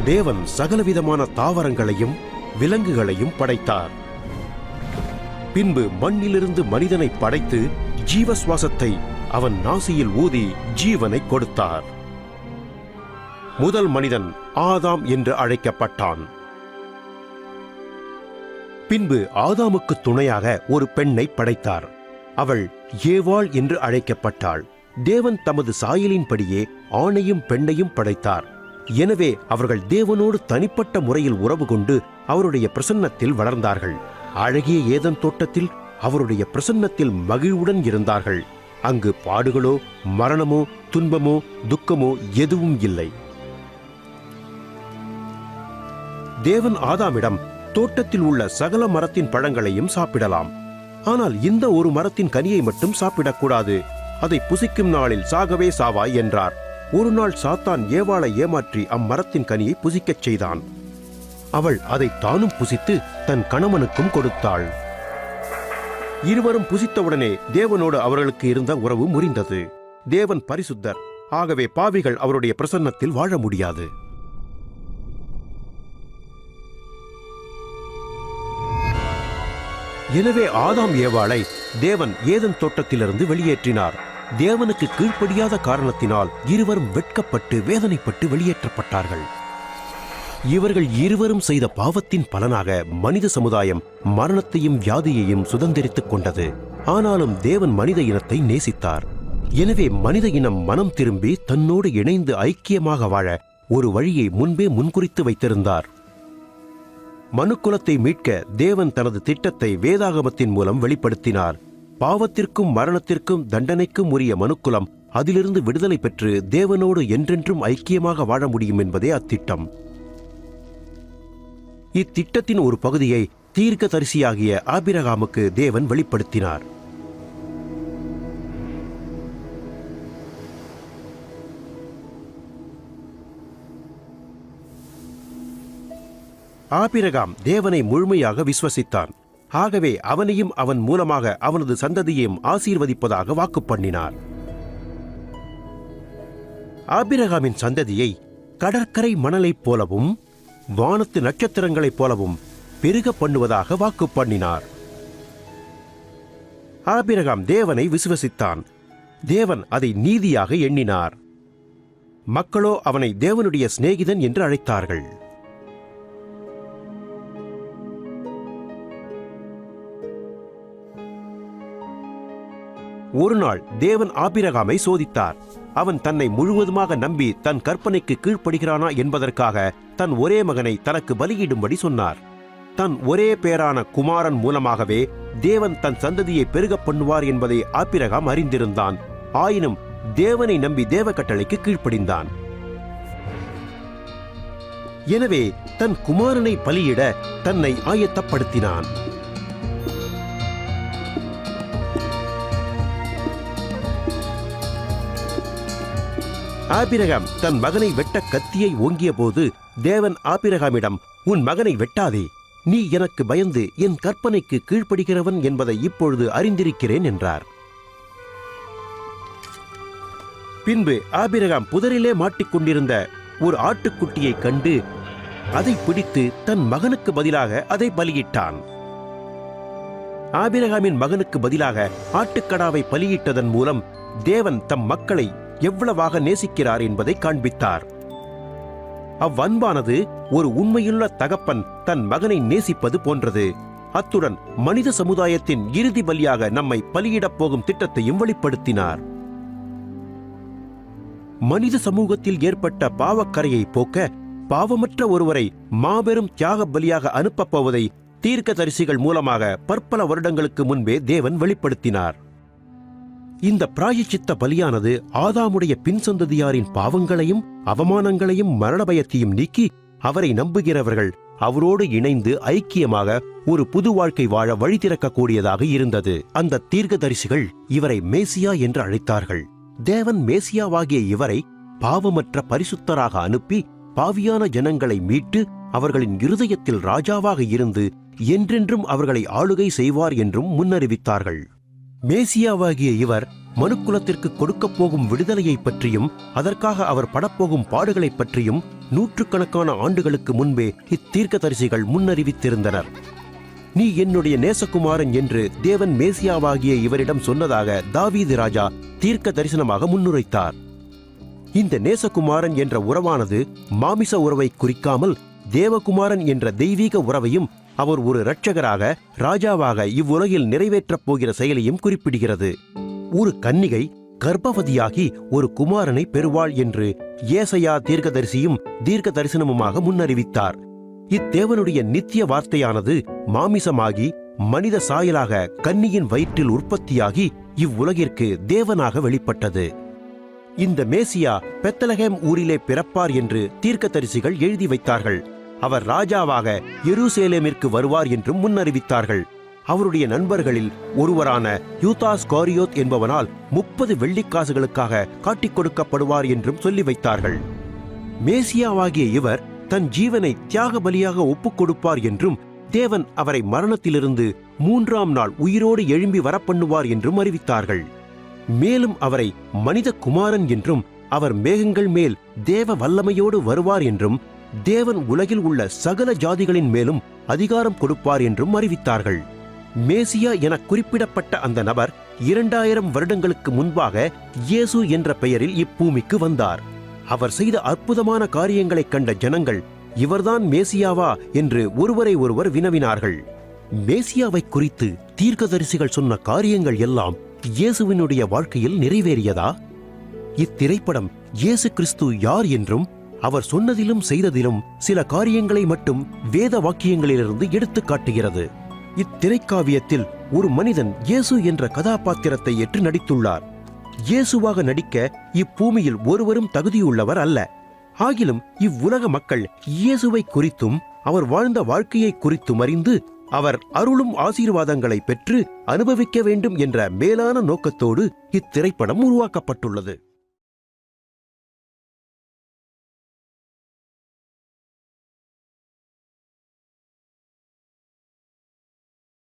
தேவன் சகலவிதமான தாவரங்களையும் விலங்குகளையும் படைத்தார். பின்பு மண்ணிலிருந்து மனிதனை படைத்து ஜீவசுவாசத்தை அவன் நாசியில் ஊதி ஜீவனை கொடுத்தார். முதல் மனிதன் ஆதாம் என்று அழைக்கப்பட்டான். பின்பு ஆதாமுக்கு துணையாக ஒரு பெண்ணை படைத்தார். அவள் ஏவாள் என்று அழைக்கப்பட்டாள். தேவன் தமது சாயலின்படியே ஆணையும் பெண்ணையும் படைத்தார். எனவே அவர்கள் தேவனோடு தனிப்பட்ட முறையில் உறவு கொண்டு அவருடைய பிரசன்னத்தில் வளர்ந்தார்கள். அழகிய ஏதன் தோட்டத்தில் அவருடைய பிரசன்னத்தில் மகிழ்வுடன் இருந்தார்கள். அங்கு பாடுகளோ மரணமோ துன்பமோ துக்கமோ எதுவும் இல்லை. தேவன் ஆதாமிடம் தோட்டத்தில் உள்ள சகல மரத்தின் பழங்களையும் சாப்பிடலாம், ஆனால் இந்த ஒரு மரத்தின் கனியை மட்டும் சாப்பிடக்கூடாது, அதை புசிக்கும் நாளில் சாகவே சாவாய் என்றார். ஒரு நாள் சாத்தான் ஏவாளை ஏமாற்றி அம்மரத்தின் கனியை புசிக்கச் செய்தான். அவள் அதை தானும் புசித்து தன் கணவனுக்கும் கொடுத்தாள். இருவரும் புசித்தவுடனே தேவனோடு அவர்களுக்கு இருந்த உறவு முறிந்தது. தேவன் பரிசுத்தர், ஆகவே பாவிகள் அவருடைய பிரசன்னத்தில் வாழ முடியாது. எனவே ஆதாம் ஏவாளை தேவன் ஏதன் தோட்டத்திலிருந்து வெளியேற்றினார். தேவனுக்கு கீழ்ப்படியாத காரணத்தினால் இருவரும் வெட்கப்பட்டு வேதனைப்பட்டு வெளியேற்றப்பட்டார்கள். இவர்கள் இருவரும் செய்த பாவத்தின் பலனாக மனித சமுதாயம் மரணத்தையும் வியாதியையும் சுதந்திரித்துக் கொண்டது. ஆனாலும் தேவன் மனித இனத்தை நேசித்தார். எனவே மனித இனம் மனம் திரும்பி தன்னோடு இணைந்து ஐக்கியமாக வாழ ஒரு வழியை முன்பே முன்குறித்து வைத்திருந்தார். மனுக்குலத்தை மீட்க தேவன் தனது திட்டத்தை வேதாகமத்தின் மூலம் வெளிப்படுத்தினார். பாவத்திற்கும் மரணத்திற்கும் தண்டனைக்கும் உரிய மனுக்குலம் அதிலிருந்து விடுதலை பெற்று தேவனோடு என்றென்றும் ஐக்கியமாக வாழ முடியும் என்பதே அத்திட்டம். இத்திட்டத்தின் ஒரு பகுதியை தீர்க்கதரிசியாகிய ஆபிரகாமுக்கு தேவன் வெளிப்படுத்தினார். ஆபிரகாம் தேவனை முழுமையாக விசுவசித்தான். ஆகவே அவனையும் அவன் மூலமாக அவனது சந்ததியையும் ஆசீர்வதிப்பதாக வாக்கு பண்ணினார். ஆபிரகாமின் சந்ததியை கடற்கரை மணலைப் போலவும் வானத்து நட்சத்திரங்களைப் போலவும் பெருக பண்ணுவதாக வாக்கு பண்ணினார். ஆபிரகாம் தேவனை விசுவசித்தான். தேவன் அதை நீதியாக எண்ணினார். மக்களோ அவனை தேவனுடைய சிநேகிதன் என்று அழைத்தார்கள். ஒரு நாள் தேவன் ஆபிரகாமை சோதித்தார். அவன் தன்னை முழுவதுமாக நம்பி தன் கற்பனைக்கு கீழ்ப்படுகிறானா என்பதற்காக தன் ஒரே மகனை தனக்கு பலியிடும்படி சொன்னார். தன் ஒரே பேரான குமாரன் மூலமாகவே தேவன் தன் சந்ததியை பெருக பண்ணுவார் என்பதை ஆபிரகாம் அறிந்திருந்தான். ஆயினும் தேவனை நம்பி தேவ கட்டளைக்கு கீழ்ப்படிந்தான். எனவே தன் குமாரனை பலியிட தன்னை ஆயத்தப்படுத்தினான். ஆபிரகாம் தன் மகனை வெட்ட கத்தியை ஓங்கிய போது தேவன் ஆபிரகாமிடம், உன் மகனை வெட்டாதே, நீ எனக்கு பயந்து என் கற்பனைக்கு கீழ்ப்படுகிறவன் என்பதை இப்பொழுது அறிந்திருக்கிறேன் என்றார். பின்பு ஆபிரகாம் புதரிலே மாட்டிக்கொண்டிருந்த ஒரு ஆட்டுக்குட்டியை கண்டு அதை பிடித்து தன் மகனுக்கு பதிலாக அதை பலியிட்டான். ஆபிரகாமின் மகனுக்கு பதிலாக ஆட்டுக்கடாவை பலியிட்டதன் மூலம் தேவன் தம் மக்களை எவ்வளவாக நேசிக்கிறார் என்பதை காண்பித்தார். அவ்வன்பானது ஒரு உண்மையுள்ள தகப்பன் தன் மகனை நேசிப்பது போன்றது. அத்துடன் மனித சமுதாயத்தின் இறுதி பலியாக நம்மை பலியிடப் போகும் திட்டத்தையும் வெளிப்படுத்தினார். மனித சமூகத்தில் ஏற்பட்ட பாவக்கரையை போக்க பாவமற்ற ஒருவரை மாபெரும் தியாக பலியாக அனுப்பப் போவதை தீர்க்கதரிசிகள் மூலமாக பற்பல வருடங்களுக்கு முன்பே தேவன் வெளிப்படுத்தினார். இந்த பிராயச்சித்த பலியானது ஆதாமுடைய பின் சந்ததியாரின் பாவங்களையும் அவமானங்களையும் மரண பயத்தையும் நீக்கி அவரை நம்புகிறவர்கள் அவரோடு இணைந்து ஐக்கியமாக ஒரு புது வாழ்க்கை வாழ வழி திறக்கக்கூடியதாக இருந்தது. அந்த தீர்க்கதரிசிகள் இவரை மேசியா என்று அழைத்தார்கள். தேவன் மேசியாவாகிய இவரை பாவமற்ற பரிசுத்தராக அனுப்பி பாவியான ஜனங்களை மீட்டு அவர்களின் இருதயத்தில் ராஜாவாக இருந்து என்றென்றும் அவர்களை ஆளுகை செய்வார் என்றும் முன்னறிவித்தார்கள். மேசியாவாகிய இவர் மனுக்குலத்திற்கு கொடுக்கப் போகும் விடுதலையை பற்றியும் அதற்காக அவர் படப்போகும் பாடுகளைப் பற்றியும் நூற்றுக்கணக்கான ஆண்டுகளுக்கு முன்பே இத்தீர்க்கதரிசிகள் முன்னறிவித்திருந்தனர். நீ என்னுடைய நேசகுமாரன் என்று தேவன் மேசியாவாகிய இவரிடம் சொன்னதாக தாவீது ராஜா தீர்க்க தரிசனமாக முன்னுரைத்தார். இந்த நேசகுமாரன் என்ற உறவானது மாமிச உறவை குறிக்காமல் தேவகுமாரன் என்ற தெய்வீக உறவையும் அவர் ஒரு இரட்சகராக ராஜாவாக இவ்வுலகில் நிறைவேற்றப் போகிற செயலையும் குறிப்பிடுகிறது. ஒரு கன்னிகை கர்ப்பவதியாகி ஒரு குமாரனை பெறுவாள் என்று ஏசாயா தீர்க்கதரிசியும் தீர்க்க தரிசனமுமாக முன்னறிவித்தார். இத்தேவனுடைய நித்திய வார்த்தையானது மாமிசமாகி மனித சாயலாக கன்னியின் வயிற்றில் உற்பத்தியாகி இவ்வுலகிற்கு தேவனாக வெளிப்பட்டது. இந்த மேசியா பெத்லகேம் ஊரிலே பிறப்பார் என்று தீர்க்கதரிசிகள் எழுதி வைத்தார்கள். அவர் ராஜாவாக எருசலேமிற்கு வருவார் என்றும் முன்னறிவித்தார்கள். அவருடைய நண்பர்களில் ஒருவரான யூதாஸ் காரியோத் என்பவனால் 30 வெள்ளிக்காசுகளுக்காக காட்டிக் கொடுக்கப்படுவார் என்றும் சொல்லி வைத்தார்கள். மேசியாவாகிய இவர் தன் ஜீவனை தியாக பலியாக ஒப்புக் கொடுப்பார் என்றும் தேவன் அவரை மரணத்திலிருந்து 3ஆம் நாள் உயிரோடு எழும்பி வரப்பண்ணுவார் என்றும் அறிவித்தார்கள். மேலும் அவரை மனித குமாரன் என்றும் அவர் மேகங்கள் மேல் தேவ வல்லமையோடு வருவார் என்றும் தேவன் உலகில் உள்ள சகல ஜாதிகளின் மேலும் அதிகாரம் கொடுப்பார் என்றும் அறிவித்தார்கள். மேசியா என குறிப்பிடப்பட்ட அந்த நபர் 2000 வருடங்களுக்கு முன்பாக இயேசு என்ற பெயரில் இப்பூமிக்கு வந்தார். அவர் செய்த அற்புதமான காரியங்களைக் கண்ட ஜனங்கள் இவர்தான் மேசியாவா என்று ஒருவரை ஒருவர் வினவினார்கள். மேசியாவை குறித்து தீர்க்கதரிசிகள் சொன்ன காரியங்கள் எல்லாம் இயேசுவினுடைய வாழ்க்கையில் நிறைவேறியதா? இத்திரைப்படம் இயேசு கிறிஸ்து யார் என்றும் அவர் சொன்னதிலும் செய்ததிலும் சில காரியங்களை மட்டும் வேத வாக்கியங்களிலிருந்து எடுத்து காட்டுகிறது. இத்திரைக்காவியத்தில் ஒரு மனிதன் இயேசு என்ற கதாபாத்திரத்தை ஏற்று நடித்துள்ளார். இயேசுவாக நடிக்க இப்பூமியில் ஒருவரும் தகுதியுள்ளவர் அல்ல. ஆகிலும் இவ்வுலக மக்கள் இயேசுவை குறித்தும் அவர் வாழ்ந்த வாழ்க்கையை குறித்தும் அறிந்து அவர் அருளும் ஆசீர்வாதங்களை பெற்று அனுபவிக்க வேண்டும் என்ற மேலான நோக்கத்தோடு இத்திரைப்படம் உருவாக்கப்பட்டுள்ளது.